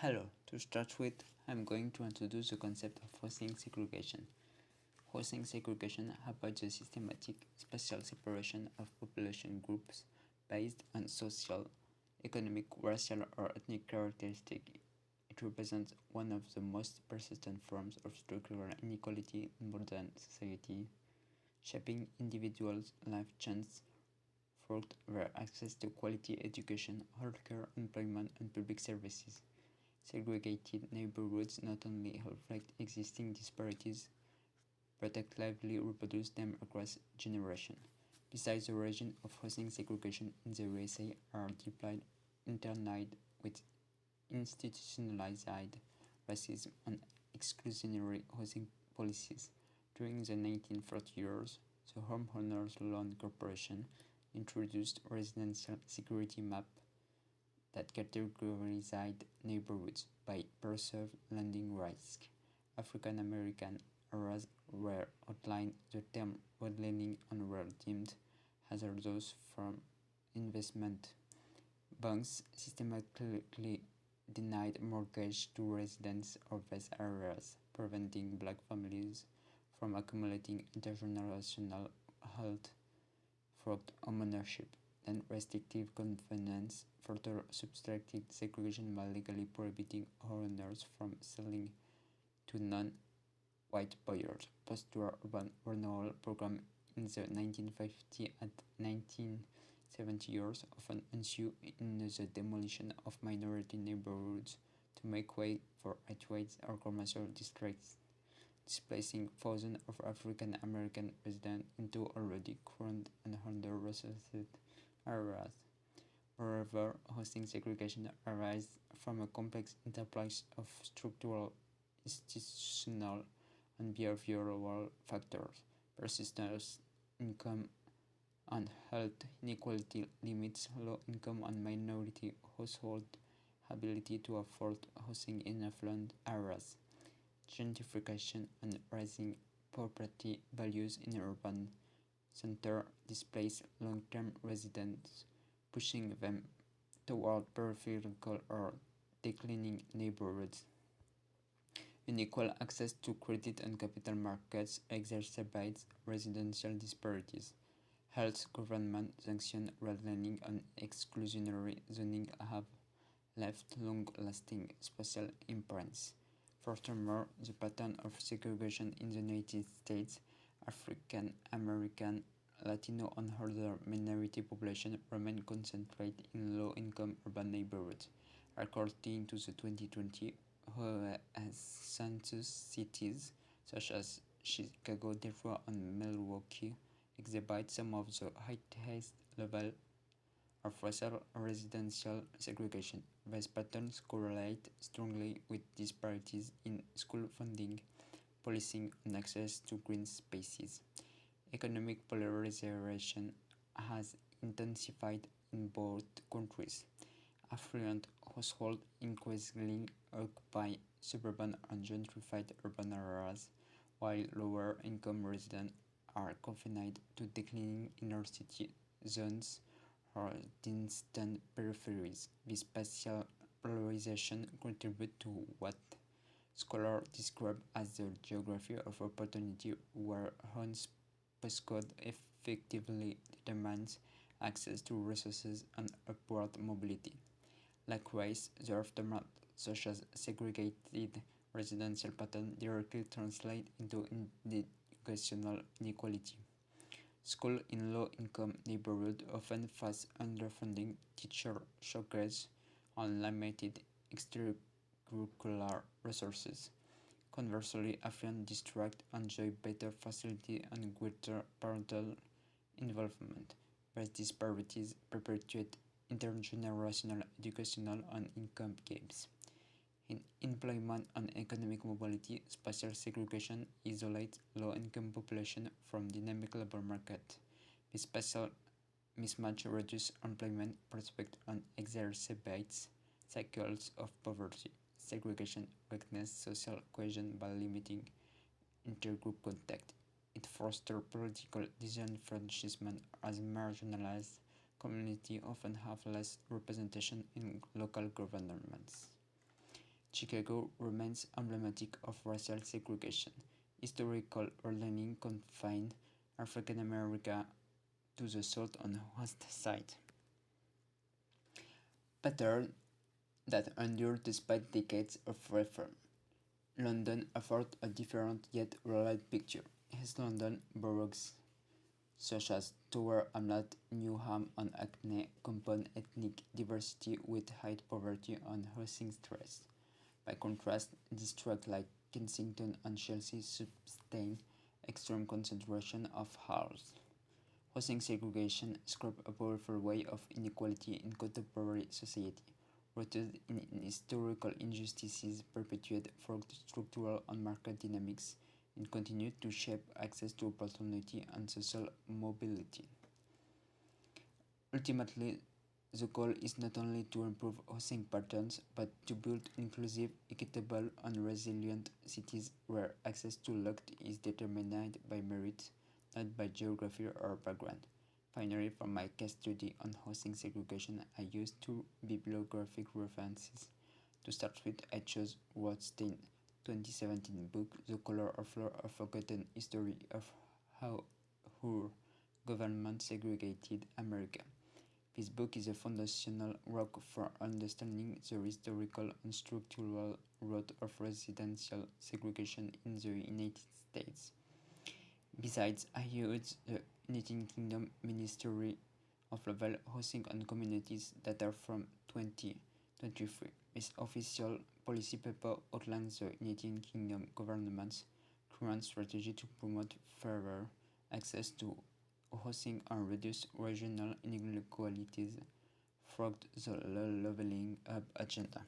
Hello, to start with, I'm going to introduce the concept of housing segregation. Housing segregation avoids the systematic spatial separation of population groups based on social, economic, racial, or ethnic characteristics. It represents one of the most persistent forms of structural inequality in modern society, shaping individuals' life chances through their access to quality education, healthcare, employment, and public services. Segregated neighborhoods not only reflect existing disparities but actively reproduce them across generations. Besides, the origin of housing segregation in the USA are deeply intertwined with institutionalized racism and exclusionary housing policies. During the 1940 years, the Homeowners Loan Corporation introduced residential security map that categorized neighborhoods by perceived lending risk. African American areas were outlined, the term redlining and were deemed hazardous from investment. Banks systematically denied mortgage to residents of these areas, preventing black families from accumulating intergenerational wealth through homeownership. Then restrictive covenants further subtracted segregation by legally prohibiting homeowners from selling to non-white buyers. Post-war urban renewal program in the 1950 and 1970 years often ensued in the demolition of minority neighborhoods to make way for highways or commercial districts, displacing thousands of African American residents into already crowded and under-resourced areas. Moreover, housing segregation arises from a complex interplay of structural, institutional, and behavioral factors. Persistent income and health inequality limits low income and minority households' ability to afford housing in affluent areas. Gentrification and rising property values in urban centers displace long-term residents, pushing them toward peripheral or declining neighborhoods. Unequal access to credit and capital markets exacerbates residential disparities. Health government sanctioned redlining and exclusionary zoning have left long-lasting spatial imprints. Furthermore, the pattern of segregation in the United States, African American, Latino, and other minority populations remain concentrated in low-income urban neighborhoods. According to the 2020 census, cities such as Chicago, Detroit, and Milwaukee exhibit some of the highest levels of racial residential segregation. These patterns correlate strongly with disparities in school funding, policing, and access to green spaces. Economic polarization has intensified in both countries. Affluent households increasingly occupy suburban and gentrified urban areas, while lower income residents are confined to declining inner city zones or distant peripheries. This spatial polarization contributes to what scholars describe as the geography of opportunity, where one's postcode effectively determines access to resources and upward mobility. Likewise, the aftermath, such as segregated residential patterns, directly translate into educational inequality. Schools in low-income neighborhoods often face underfunding, teacher shortages, and limited extracurricular resources. Conversely, affluent districts enjoy better facilities and greater parental involvement. These disparities perpetuate intergenerational educational and income gaps. In employment and economic mobility, spatial segregation isolates low-income population from dynamic labor market. This spatial mismatch reduces employment prospects and exacerbates cycles of poverty. Segregation weakens social cohesion by limiting intergroup contact. It fosters political disenfranchisement as marginalized communities often have less representation in local governments. Chicago remains emblematic of racial segregation. Historical ordering confined African America to the South on the west side. Pattern that endured despite decades of reform. London offered a different yet real picture. East London boroughs such as Tower Hamlet, Newham, and Hackney compound ethnic diversity with high poverty and housing stress. By contrast, districts like Kensington and Chelsea sustain extreme concentration of house. Housing segregation scraped a powerful way of inequality in contemporary society, rooted in historical injustices perpetuated through structural and market dynamics, and continue to shape access to opportunity and social mobility. Ultimately, the goal is not only to improve housing patterns, but to build inclusive, equitable, and resilient cities where access to luck is determined by merit, not by geography or background. Finally, for my case study on housing segregation, I used two bibliographic references. To start with, I chose Rothstein's 2017 book, The Color of Law: A Forgotten History of How Our Government Segregated America. This book is a foundational work for understanding the historical and structural root of residential segregation in the United States. Besides, I used the United Kingdom Ministry of Local Housing and Communities data from 2023. This official policy paper outlines the United Kingdom government's current strategy to promote fairer access to housing and reduce regional inequalities through the leveling up agenda.